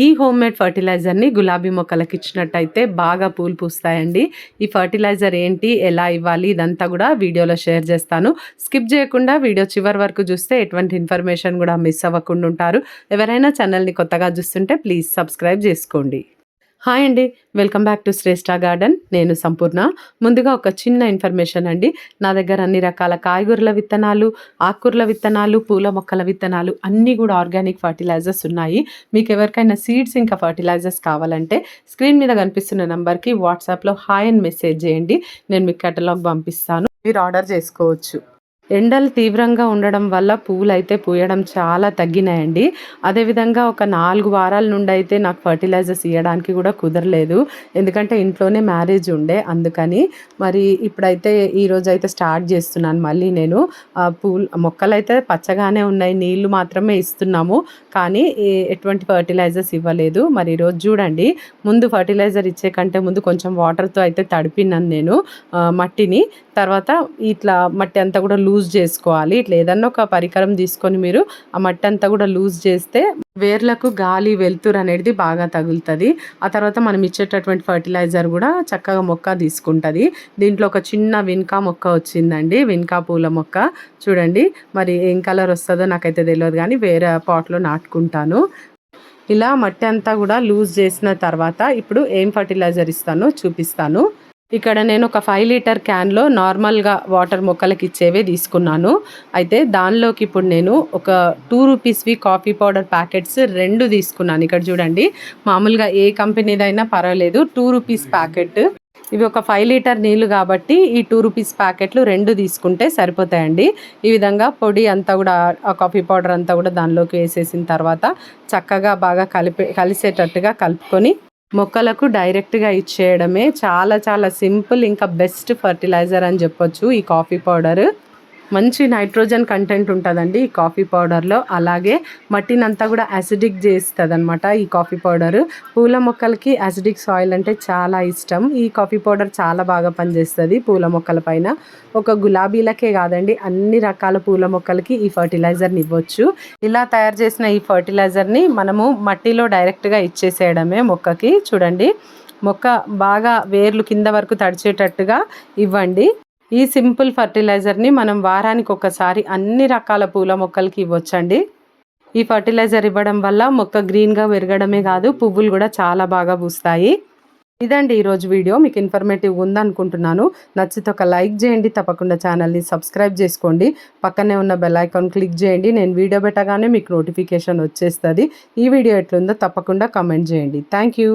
ఈ హోమ్మేడ్ ఫర్టిలైజర్ని గులాబీ మొక్కలకి ఇచ్చినట్టయితే బాగా పూలు పూస్తాయండి. ఈ ఫర్టిలైజర్ ఏంటి, ఎలా ఇవ్వాలి, ఇదంతా కూడా వీడియోలో షేర్ చేస్తాను. స్కిప్ చేయకుండా వీడియో చివరి వరకు చూస్తే ఎటువంటి ఇన్ఫర్మేషన్ కూడా మిస్ అవ్వకుండా ఉంటారు. ఎవరైనా ఛానల్ని కొత్తగా చూస్తుంటే ప్లీజ్ సబ్స్క్రైబ్ చేసుకోండి. హాయ్ అండి, welcome back to Shreshta garden. నేను సంపూర్ణ. ముందుగా ఒక చిన్న ఇన్ఫర్మేషన్ అండి. నా దగ్గర అన్ని రకాల కాయగూరల విత్తనాలు, ఆకుకూరల విత్తనాలు, పూల మొక్కల విత్తనాలు అన్నీ కూడా ఆర్గానిక్ ఫర్టిలైజర్స్ ఉన్నాయి. మీకు ఎవరికైనా సీడ్స్ ఇంకా ఫర్టిలైజర్స్ కావాలంటే స్క్రీన్ మీద కనిపిస్తున్న నెంబర్కి వాట్సాప్లో హాయ్ అని మెసేజ్ చేయండి. నేను మీకు కేటలాగ్ పంపిస్తాను, మీరు ఆర్డర్ చేసుకోవచ్చు. ఎండలు తీవ్రంగా ఉండడం వల్ల పువ్వులు అయితే పూయడం చాలా తగ్గినాయండి. అదేవిధంగా ఒక 4 వారాల నుండి అయితే నాకు ఫర్టిలైజర్స్ ఇవ్వడానికి కూడా కుదరలేదు. ఎందుకంటే ఇంట్లోనే మ్యారేజ్ ఉండే, అందుకని మరి ఇప్పుడైతే ఈరోజు అయితే స్టార్ట్ చేస్తున్నాను మళ్ళీ నేను. మొక్కలైతే పచ్చగానే ఉన్నాయి, నీళ్లు మాత్రమే ఇస్తున్నాము, కానీ ఎటువంటి ఫర్టిలైజర్స్ ఇవ్వలేదు. మరి ఈరోజు చూడండి, ముందు ఫర్టిలైజర్ ఇచ్చే కంటే ముందు కొంచెం వాటర్తో అయితే తడిపినాను నేను మట్టిని. తర్వాత ఇట్లా మట్టి అంతా కూడా లూజ్ చేసుకోవాలి. ఇట్లా ఏదన్నా ఒక పరికరం తీసుకొని మీరు ఆ మట్టి అంతా కూడా లూజ్ చేస్తే వేర్లకు గాలి వెలుతురు అనేది బాగా తగులుతుంది. ఆ తర్వాత మనం ఇచ్చేటటువంటి ఫర్టిలైజర్ కూడా చక్కగా మొక్క తీసుకుంటుంది. దీంట్లో ఒక చిన్న విన్కా మొక్క వచ్చిందండి, విన్కా పూల మొక్క. చూడండి, మరి ఏం కలర్ వస్తుందో నాకైతే తెలియదు, కానీ వేరే పాట్లో నాటుకుంటాను. ఇలా మట్టి అంతా కూడా లూజ్ చేసిన తర్వాత ఇప్పుడు ఏం ఫర్టిలైజర్ ఇస్తానో చూపిస్తాను. ఇక్కడ నేను ఒక 5 లీటర్ క్యాన్లో నార్మల్గా వాటర్ మొక్కలకి ఇచ్చేవే తీసుకున్నాను. అయితే దానిలోకి ఇప్పుడు నేను ఒక 2 రూపీస్వి కాఫీ పౌడర్ ప్యాకెట్స్ 2 తీసుకున్నాను. ఇక్కడ చూడండి, మామూలుగా ఏ కంపెనీదైనా పర్వాలేదు, 2 రూపీస్ ప్యాకెట్. ఇవి ఒక 5 లీటర్ నీళ్ళు కాబట్టి ఈ 2 రూపీస్ ప్యాకెట్లు 2 తీసుకుంటే సరిపోతాయండి. ఈ విధంగా పొడి అంతా కూడా, ఆ కాఫీ పౌడర్ అంతా కూడా దానిలోకి వేసేసిన తర్వాత చక్కగా బాగా కలిసేటట్టుగా కలుపుకొని మొక్కలకు డైరెక్ట్గా ఇచ్చేయడమే. చాలా చాలా సింపుల్, ఇంకా బెస్ట్ ఫర్టిలైజర్ అని చెప్పొచ్చు ఈ కాఫీ పౌడర్. మంచి నైట్రోజన్ కంటెంట్ ఉంటుందండి ఈ కాఫీ పౌడర్లో. అలాగే మట్టినంతా కూడా యాసిడిక్ చేస్తుంది అనమాట ఈ కాఫీ పౌడర్. పూల మొక్కలకి యాసిడిక్ సాయిల్ అంటే చాలా ఇష్టం. ఈ కాఫీ పౌడర్ చాలా బాగా పనిచేస్తుంది పూల మొక్కల పైన. ఒక గులాబీలకే కాదండి, అన్ని రకాల పూల మొక్కలకి ఈ ఫర్టిలైజర్ని ఇవ్వచ్చు. ఇలా తయారు చేసిన ఈ ఫర్టిలైజర్ని మనము మట్టిలో డైరెక్ట్గా ఇచ్చేసేయడమే మొక్కకి. చూడండి, మొక్క బాగా వేర్లు కింద వరకు తడిచేటట్టుగా ఇవ్వండి. ఈ సింపుల్ ఫర్టిలైజర్ని మనం వారానికి ఒకసారి అన్ని రకాల పూల మొక్కలకి ఇవ్వచ్చండి. ఈ ఫర్టిలైజర్ ఇవ్వడం వల్ల మొక్క గ్రీన్గా పెరగడమే కాదు, పువ్వులు కూడా చాలా బాగా పూస్తాయి. ఇదండి ఈరోజు వీడియో. మీకు ఇన్ఫర్మేటివ్ ఉందనుకుంటున్నాను. నచ్చితే ఒక లైక్ చేయండి, తప్పకుండా ఛానల్ని సబ్స్క్రైబ్ చేసుకోండి. పక్కనే ఉన్న బెల్ ఐకాన్ క్లిక్ చేయండి. నేను వీడియో పెట్టగానే మీకు నోటిఫికేషన్ వచ్చేస్తుంది. ఈ వీడియో ఎట్లుందో తప్పకుండా కామెంట్ చేయండి. Thank you.